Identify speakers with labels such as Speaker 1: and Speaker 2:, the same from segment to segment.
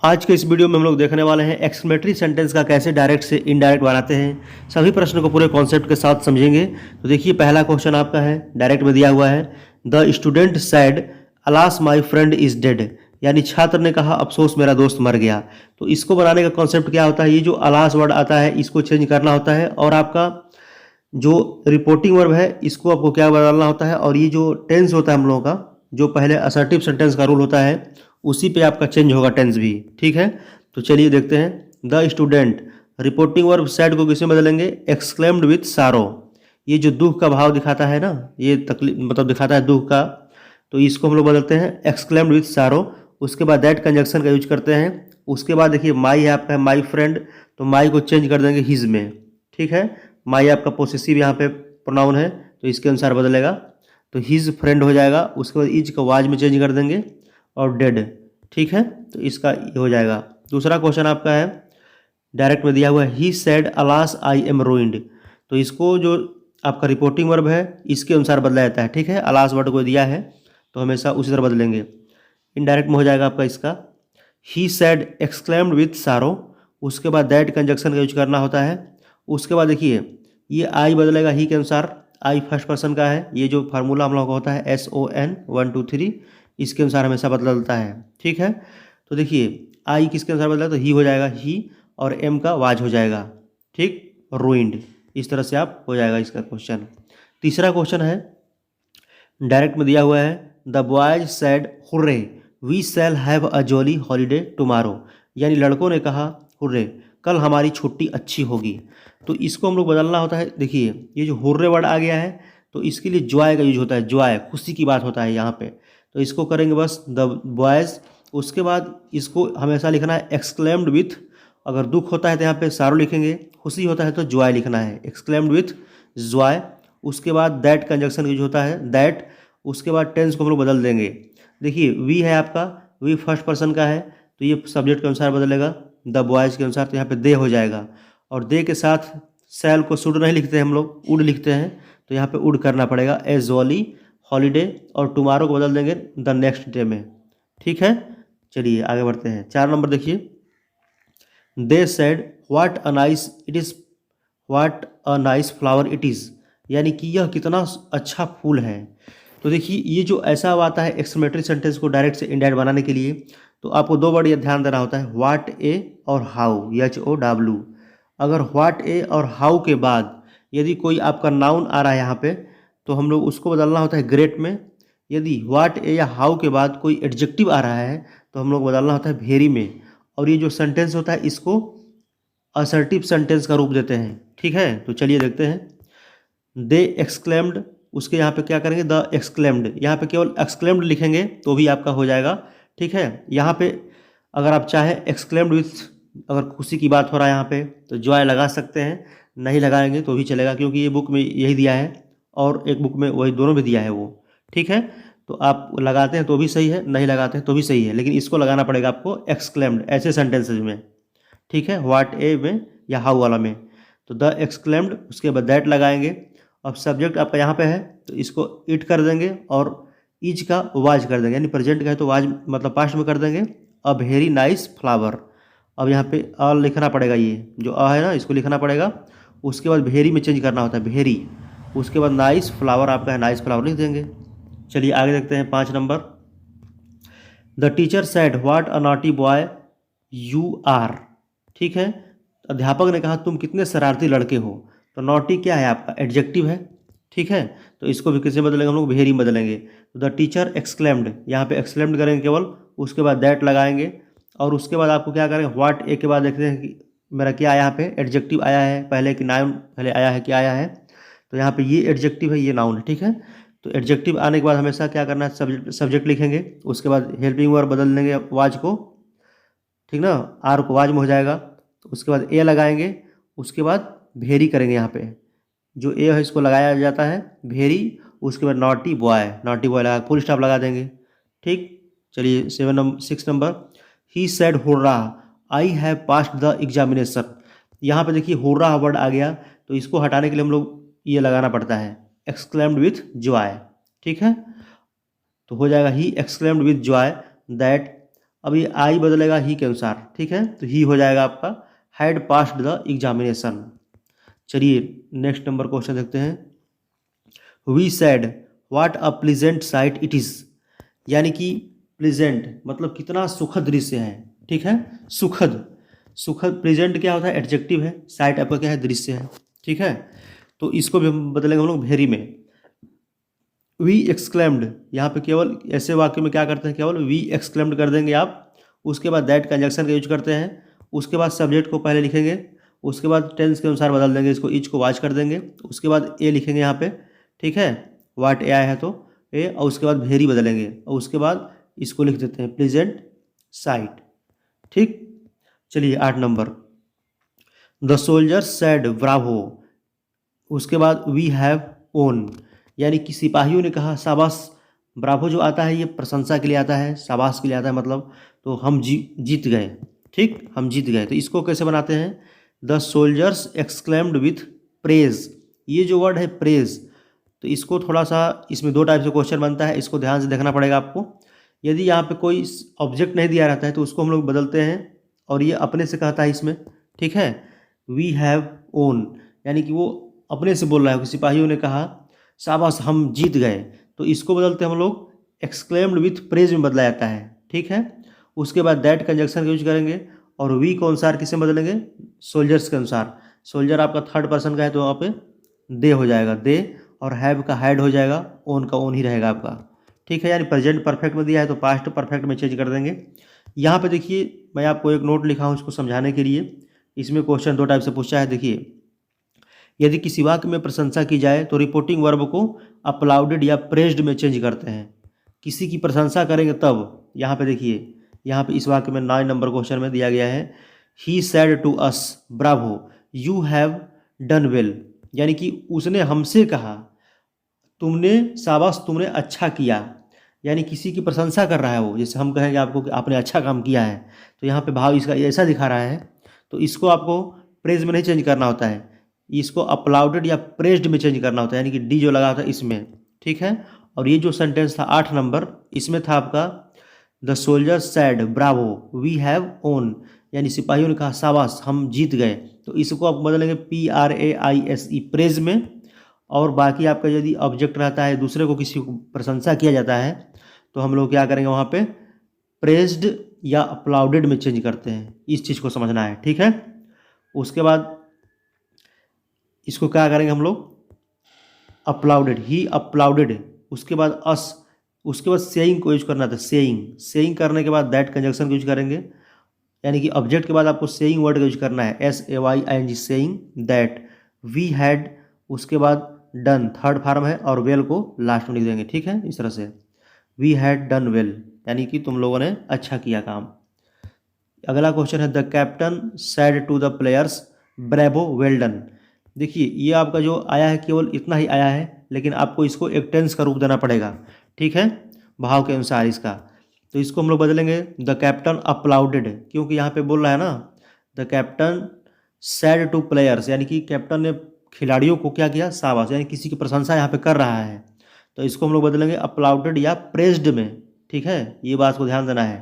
Speaker 1: आज के इस वीडियो में हम लोग देखने वाले हैं एक्सक्लेमेटरी सेंटेंस का कैसे डायरेक्ट से इनडायरेक्ट बनाते हैं। सभी प्रश्न को पूरे कॉन्सेप्ट के साथ समझेंगे। तो देखिए, पहला क्वेश्चन आपका है, डायरेक्ट में दिया हुआ है, the student sad alas my friend is dead. यानी छात्र ने कहा अफसोस मेरा दोस्त मर गया। तो इसको बनाने का कॉन्सेप्ट क्या होता है, ये जो अलास वर्ड आता है इसको चेंज करना होता है, और आपका जो रिपोर्टिंग वर्ब है इसको आपको क्या बदलना होता है, और ये जो टेंस होता है हम लोगों का, जो पहले असर्टिव सेंटेंस का रूल होता है उसी पे आपका चेंज होगा टेंस भी। ठीक है, तो चलिए देखते हैं। The student, reporting verb sad को किसमें बदलेंगे, एक्सक्लेम्ड विथ सारो। ये जो दुख का भाव दिखाता है ना, ये तकलीफ मतलब दिखाता है दुख का, तो इसको हम लोग बदलते हैं एक्सक्लेम्ड विथ सारो। उसके बाद दैट कंजक्शन का यूज करते हैं। उसके बाद देखिए माई है आपका, माई फ्रेंड, तो माई को चेंज कर देंगे हिज में। ठीक है, माई आपका पोसेसिव यहाँ पे प्रोनाउन है तो इसके अनुसार बदलेगा, तो हिज फ्रेंड हो जाएगा। उसके बाद इज का वाज में चेंज कर देंगे और डेड। ठीक है, तो इसका ये हो जाएगा। दूसरा क्वेश्चन आपका है, डायरेक्ट में दिया हुआ है, he said alas I am ruined. तो इसको जो आपका रिपोर्टिंग वर्ब है इसके अनुसार बदला जाता है। ठीक है, अलास वर्ड को दिया है तो हमेशा उसी तरह बदलेंगे। इनडायरेक्ट में हो जाएगा आपका इसका, ही सेड एक्सक्लेम्ड विथ सारो। उसके बाद दैट कंजक्शन का यूज करना होता है। उसके बाद देखिए ये आई बदलेगा ही के अनुसार, आई फर्स्ट पर्सन का है, ये जो फार्मूला हम लोग का होता है SON 1 2 3, इसके अनुसार हमेशा बदलता है। ठीक है, तो देखिए आई किसके अनुसार बदला, तो ही हो जाएगा ही, और एम का वाज हो जाएगा। ठीक, रूइंड, इस तरह से आप हो जाएगा इसका क्वेश्चन। तीसरा क्वेश्चन है, डायरेक्ट में दिया हुआ है, the boys said hurray we shall have a jolly holiday tomorrow. यानी लड़कों ने कहा हुर्रे, कल हमारी छुट्टी अच्छी होगी। तो इसको हम लोग बदलना होता है। देखिए ये जो हुर्रे वर्ड आ गया है तो इसके लिए जॉय का यूज होता है, जॉय खुशी की बात होता है यहाँ पे। तो इसको करेंगे बस द बॉयज। उसके बाद इसको हमेशा लिखना है एक्सक्लेम्ड विथ, अगर दुख होता है तो यहाँ पे सारो लिखेंगे, खुशी होता है तो जॉय लिखना है, एक्सक्लेम्ड विथ जॉय। उसके बाद दैट कंजक्शन यूज होता है, दैट। उसके बाद टेंस को हम लोग बदल देंगे। देखिए वी है आपका, वी फर्स्ट पर्सन का है तो ये सब्जेक्ट के अनुसार बदलेगा, द बॉयज़ के अनुसार, तो यहाँ पे दे हो जाएगा। और दे के साथ सैल को शुड नहीं लिखते हम लोग, उड लिखते हैं, तो यहाँ पे उड करना पड़ेगा, ए जॉली हॉलीडे। और टुमारो को बदल देंगे द नेक्स्ट डे में। ठीक है, चलिए आगे बढ़ते हैं। 4 नंबर देखिए, they said what a nice it is, what a nice flower it is. यानी कि यह कितना अच्छा फूल है। तो देखिए ये जो ऐसा आता है एक्सक्लेमेटरी सेंटेंस को डायरेक्ट से इनडायरेक्ट बनाने के लिए, तो आपको 2 वर्ड ये ध्यान देना होता है, व्हाट ए और हाउ, HOW। अगर व्हाट ए और हाउ के बाद यदि कोई आपका नाउन आ रहा है यहाँ पे, तो हम लोग उसको बदलना होता है ग्रेट में। यदि व्हाट ए या हाउ के बाद कोई एडजेक्टिव आ रहा है तो हम लोग बदलना होता है भेरी में। और ये जो सेंटेंस होता है इसको असर्टिव सेंटेंस का रूप देते हैं। ठीक है, तो चलिए देखते हैं। दे एक्सक्लेम्ड, उसके यहाँ पे क्या करेंगे, द एक्सक्लेम्ड, यहाँ पे केवल एक्सक्लेम्ड लिखेंगे तो भी आपका हो जाएगा। ठीक है, यहाँ पे अगर आप चाहें एक्सक्लेम्ड विथ, अगर खुशी की बात हो रहा है यहाँ पे तो जॉय लगा सकते हैं, नहीं लगाएंगे तो भी चलेगा, क्योंकि ये बुक में यही दिया है और एक बुक में वही दोनों भी दिया है वो। ठीक है, तो आप लगाते हैं तो भी सही है, नहीं लगाते हैं तो भी सही है, लेकिन इसको लगाना पड़ेगा आपको एक्सक्लेम्ड ऐसे सेंटेंसेज में। ठीक है, व्हाट ए में या हाउ वाला में, तो द एक्सक्लेम्ड, उसके बाद दैट लगाएंगे। अब सब्जेक्ट आपका यहाँ पे है तो इसको इट कर देंगे और इज का वाज कर देंगे, यानी प्रेजेंट का है तो वाज मतलब पास्ट में कर देंगे। अ वेरी नाइस फ्लावर, अब यहाँ पे अ लिखना पड़ेगा, ये जो अ है ना इसको लिखना पड़ेगा। उसके बाद वेरी में चेंज करना होता है, वेरी। उसके बाद नाइस फ्लावर आपका है, नाइस फ्लावर लिख देंगे। चलिए आगे देखते हैं। 5 number, the teacher said what a naughty boy you are. ठीक है, अध्यापक ने कहा तुम कितने शरारती लड़के हो। तो नॉटी क्या है आपका, एडजेक्टिव है। ठीक है, तो इसको भी किससे बदलेंगे हम लोग, वेरी बदलेंगे। तो द टीचर एक्सक्लेम्ड, यहाँ पे एक्सक्लेम्ड करेंगे केवल, उसके बाद दैट लगाएंगे। और उसके बाद आपको क्या करेंगे, व्हाट ए के बाद देखते हैं कि मेरा क्या यहाँ पे एडजेक्टिव आया है पहले कि नाउन पहले आया है, क्या आया है। तो यहाँ पे ये एडजेक्टिव है, ये नाउन है। ठीक है, तो एडजेक्टिव आने के बाद हमेशा क्या करना है, सब्जेक्ट लिखेंगे। उसके बाद हेल्पिंग वर्ब बदल देंगे वाज को, ठीक ना, आर को वाज में हो जाएगा। तो उसके बाद ए लगाएंगे, उसके बाद भेरी करेंगे। यहाँ पे जो ए है इसको लगाया जाता है भेरी। उसके बाद नॉटी बॉय लगा फुल स्टॉप लगा देंगे। ठीक, चलिए 6 number, he said hurrah I have passed the examination. यहाँ पे देखिए हुर्रा वर्ड आ गया तो इसको हटाने के लिए हम लोग ये लगाना पड़ता है एक्सक्लेम्ड विथ जॉय। ठीक है, तो हो जाएगा he exclaimed with Joy that अब ये आई बदलेगा ही के अनुसार, ठीक है, तो ही हो जाएगा आपका हैड पास्ड द एग्जामिनेशन। चलिए नेक्स्ट नंबर क्वेश्चन देखते हैं। We said what a pleasant sight it is, यानी कि प्लीजेंट मतलब कितना सुखद दृश्य है, ठीक है, सुखद, सुखद प्लीजेंट क्या होता है, एडजेक्टिव है, साइट आपका क्या है, दृश्य है, ठीक है। तो इसको भी हम बदलेंगे हम लोग वेरी में। वी एक्सक्लेम्ड, यहाँ पे केवल ऐसे वाक्य में क्या करते हैं, केवल वी एक्सक्लेम्ड कर देंगे आप। उसके बाद दैट कंजक्शन का यूज करते हैं। उसके बाद सब्जेक्ट को पहले लिखेंगे, उसके बाद टेंस के अनुसार बदल देंगे, इसको इच को वाच कर देंगे। उसके बाद ए लिखेंगे यहाँ पे, ठीक है, वाट ए आया है तो ए, और उसके बाद वेरी बदलेंगे, और उसके बाद इसको लिख देते हैं प्लीजेंट साइट, ठीक। चलिए 8 number, the soldier said Bravo, उसके बाद वी हैव ओन, यानी कि सिपाहियों ने कहा शाबाश। ब्रावो जो आता है ये प्रशंसा के लिए आता है, शाबाश के लिए आता है, मतलब तो हम जीत गए, ठीक, हम जीत गए। तो इसको कैसे बनाते हैं, the soldiers exclaimed with praise, ये जो वर्ड है प्रेज, तो इसको थोड़ा सा, इसमें 2 टाइप से क्वेश्चन बनता है, इसको ध्यान से देखना पड़ेगा आपको। यदि यहाँ पे कोई ऑब्जेक्ट नहीं दिया रहता है तो उसको हम लोग बदलते हैं, और ये अपने से कहता है इसमें, ठीक है, वी हैव ओन, यानी कि वो अपने से बोल रहा है कि सिपाहियों ने कहा शाबाश हम जीत गए, तो इसको बदलते हम लोग एक्सक्लेम्ड विथ प्रेज में बदला जाता है, ठीक है। उसके बाद दैट कंजक्शन का यूज करेंगे, और वी को अनुसार किसे बदलेंगे, सोल्जर्स के अनुसार। सोल्जर आपका थर्ड पर्सन का है तो वहाँ पे दे हो जाएगा दे, और हैव का हैड हो जाएगा, ओन का ओन ही रहेगा आपका, ठीक है। यानी प्रेजेंट परफेक्ट में दिया है तो पास्ट परफेक्ट में चेंज कर देंगे। यहाँ पे देखिए मैं आपको एक नोट लिखा हूँ इसको समझाने के लिए। इसमें क्वेश्चन 2 टाइप से पूछा है, देखिए, यदि किसी वाक्य में प्रशंसा की जाए तो रिपोर्टिंग वर्ब को अप्लाउडेड या प्रेज्ड में चेंज करते हैं। किसी की प्रशंसा करेंगे तब, यहाँ पे देखिए, यहाँ पे इस वाक्य में 9 नंबर क्वेश्चन में दिया गया है, he said to us bravo you have done well, यानी कि उसने हमसे कहा तुमने शाबाश तुमने अच्छा किया, यानी किसी की प्रशंसा कर रहा है वो, जैसे हम कहेंगे आपको कि आपने अच्छा काम किया है, तो यहाँ पे भाव इसका ऐसा दिखा रहा है, तो इसको आपको प्रेज में नहीं चेंज करना होता है, इसको अपलाउडेड या प्रेज्ड में चेंज करना होता है, यानी कि डी जो लगा था इसमें, ठीक है। और ये जो सेंटेंस था 8 नंबर, इसमें था आपका the soldier said bravo we have won, यानी सिपाहियों ने कहा शाबाश हम जीत गए, तो इसको आप बदलेंगे PRAISE प्रेज में। और बाकी आपका यदि ऑब्जेक्ट रहता है, दूसरे को किसी को प्रशंसा किया जाता है, तो हम लोग क्या करेंगे वहाँ पे प्रेज्ड या अपलाउडेड में चेंज करते हैं, इस चीज़ को समझना है, ठीक है। उसके बाद इसको क्या करेंगे हम लोग, अपलाउडेड, ही अपलाउडेड, उसके बाद अस, उसके बाद सेइंग को यूज करना था, सेइंग, सेइंग करने के बाद दैट कंजक्शन को यूज करेंगे, यानी कि ऑब्जेक्ट के बाद आपको सेइंग वर्ड का यूज करना है, SAYING saying that, we had, उसके बाद डन थर्ड फॉर्म है, और वेल को लास्ट में लिख देंगे, ठीक है, इस तरह से वी हैड डन वेल, यानी कि तुम लोगों ने अच्छा किया काम। अगला क्वेश्चन है the captain said to the players bravo well done, देखिए ये आपका जो आया है केवल इतना ही आया है, लेकिन आपको इसको एक टेंस का रूप देना पड़ेगा, ठीक है, भाव के अनुसार इसका। तो इसको हम लोग बदलेंगे द कैप्टन अपलाउडेड, क्योंकि यहाँ पे बोल रहा है ना the captain said two players, यानी कि कैप्टन ने खिलाड़ियों को क्या किया, शाबाश, यानी किसी की प्रशंसा यहाँ पे कर रहा है, तो इसको हम लोग बदलेंगे अपलाउडेड या प्रेज्ड में, ठीक है, ये बात को ध्यान देना है।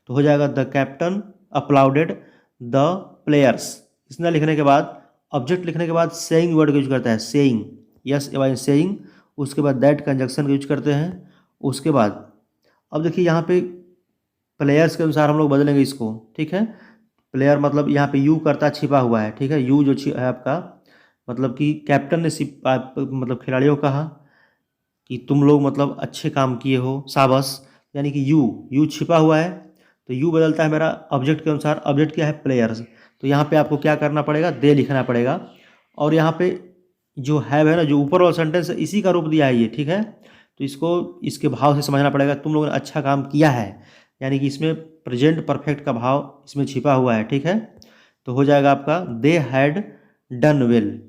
Speaker 1: तो हो जाएगा द कैप्टन अपलाउडेड द प्लेयर्स, इतना लिखने के बाद ऑब्जेक्ट लिखने के बाद सेइंग वर्ड का यूज करता है, सेइंग, SAY सेइंग, उसके बाद दैट कंजक्शन का यूज करते हैं। उसके बाद अब देखिए यहाँ पे प्लेयर्स के अनुसार हम लोग बदलेंगे इसको, ठीक है, प्लेयर मतलब यहाँ पे यू करता छिपा हुआ है, ठीक है, यू जो है आपका मतलब कि कैप्टन ने मतलब खिलाड़ियों को कहा कि तुम लोग मतलब अच्छे काम किए हो शाबाश, यानी कि यू छिपा हुआ है, तो यू बदलता है मेरा ऑब्जेक्ट के अनुसार, ऑब्जेक्ट क्या है प्लेयर्स, तो यहाँ पे आपको क्या करना पड़ेगा, दे लिखना पड़ेगा, और यहाँ पे जो है ना, जो ऊपर वाला सेंटेंस है इसी का रूप दिया है ये, ठीक है, तो इसको इसके भाव से समझना पड़ेगा, तुम लोगों ने अच्छा काम किया है, यानी कि इसमें प्रेजेंट परफेक्ट का भाव इसमें छिपा हुआ है, ठीक है। तो हो जाएगा आपका दे हैड डन वेल,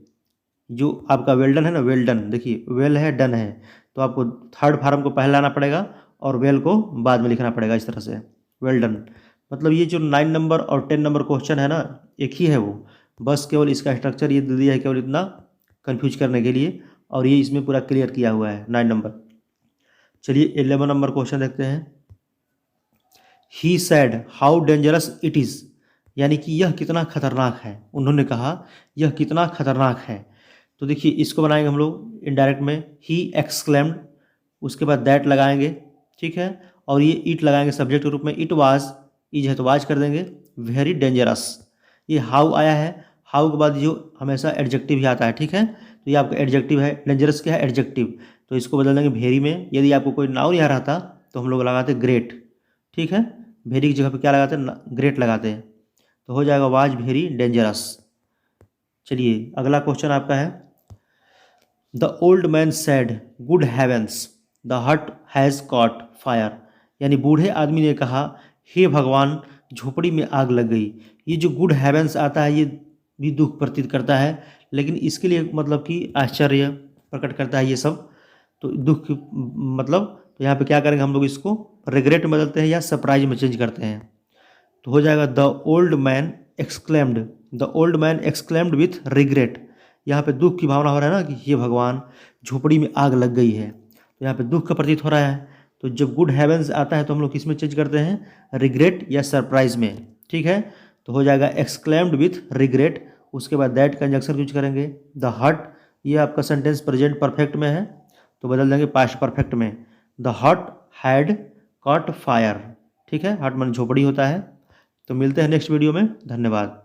Speaker 1: जो आपका वेल डन है ना, वेल डन, देखिए वेल है डन है, तो आपको थर्ड फॉर्म को पहले लाना पड़ेगा और वेल को बाद में लिखना पड़ेगा, इस तरह से वेल डन। मतलब ये जो 9 नंबर और 10 नंबर क्वेश्चन है ना, एक ही है वो, बस केवल इसका स्ट्रक्चर ये दे दिया है केवल इतना कंफ्यूज करने के लिए, और ये इसमें पूरा क्लियर किया हुआ है 9 नंबर। चलिए 11 नंबर क्वेश्चन देखते हैं। He said how dangerous it is, यानी कि यह कितना खतरनाक है, उन्होंने कहा यह कितना खतरनाक है। तो देखिए इसको बनाएंगे हम लोग इनडायरेक्ट में, ही एक्सक्लेम्ड, उसके बाद दैट लगाएंगे, ठीक है, और ये इट लगाएंगे सब्जेक्ट के रूप में, इट वाज, इज है तो वाज कर देंगे, वेरी डेंजरस। ये हाउ आया है, हाउ के बाद जो हमेशा एडजेक्टिव ही आता है, ठीक है, तो ये आपका एडजेक्टिव है, डेंजरस क्या है एडजेक्टिव, तो इसको बदल देंगे वेरी में। यदि आपको कोई नाउन यहाँ रहता तो हम लोग लगाते ग्रेट, ठीक है, वेरी की जगह पे क्या लगाते हैं, ग्रेट लगाते हैं, तो हो जाएगा वाज वेरी डेंजरस। चलिए अगला क्वेश्चन आपका है, the old man said good heavens the hut has caught fire, यानी बूढ़े आदमी ने कहा हे भगवान झोपड़ी में आग लग गई। ये जो गुड हेवेंस आता है ये भी दुख प्रतीत करता है, लेकिन इसके लिए मतलब कि आश्चर्य प्रकट करता है ये सब, तो दुख मतलब, तो यहाँ पे क्या करेंगे हम लोग, इसको रिग्रेट में बदलते हैं या सरप्राइज में चेंज करते हैं, तो हो जाएगा the old man exclaimed, the old man exclaimed with regret. यहाँ पे दुख की भावना हो रहा है ना कि ये भगवान झोपड़ी में आग लग गई है, तो यहाँ पे दुख का प्रतीत हो रहा है। तो जब गुड हेवेंस आता है तो हम लोग किस में चेंज करते हैं, रिग्रेट या सरप्राइज में, ठीक है, तो हो जाएगा एक्सक्लेम्ड विथ रिग्रेट। उसके बाद दैट कंजक्शन यूज करेंगे, द हट, ये आपका सेंटेंस प्रेजेंट परफेक्ट में है तो बदल देंगे पास्ट परफेक्ट में, द हट हैड कॉट फायर, ठीक है, हट मन झोपड़ी होता है। तो मिलते हैं नेक्स्ट वीडियो में, धन्यवाद।